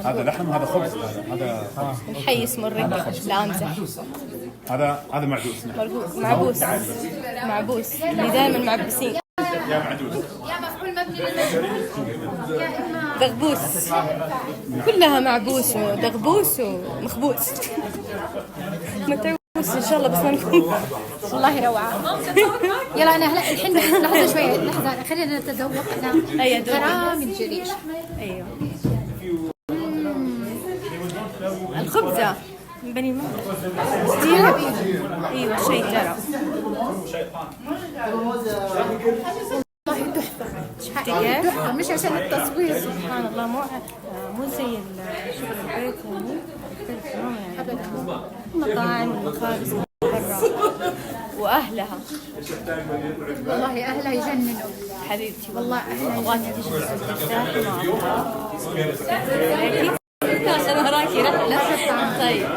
هذا لحم وهذا خبز. هذا الحي اسمه الرقة، لا امزح. هذا معدوس. معبوس معبوس اللي دائما معبسين. يا معدوس يا مفعول مبني يا إما دغبوس، كلها معبوس ودغبوس ومخبوس. متعوس ان شاء الله، بس ما نكون. والله روعة. يلا أنا هلا الحين لحظة شوية، لحظة خلينا نتذوق أنا. أي دوق. غرام الجريش. ايوه الخبزة من بني المنطقة. ايوه شيء جرى. والله تحفة. كيف؟ تحفة مش عشان التصوير. سبحان الله، مو زي شغل البيت يعني. المطاعم والمخابز برا واهلها. والله أهلها يجننوا حبيبتي والله أهلها ابغاك تجي ترتاحي مع بعض. اكيد عشان وراكي رحله. طيب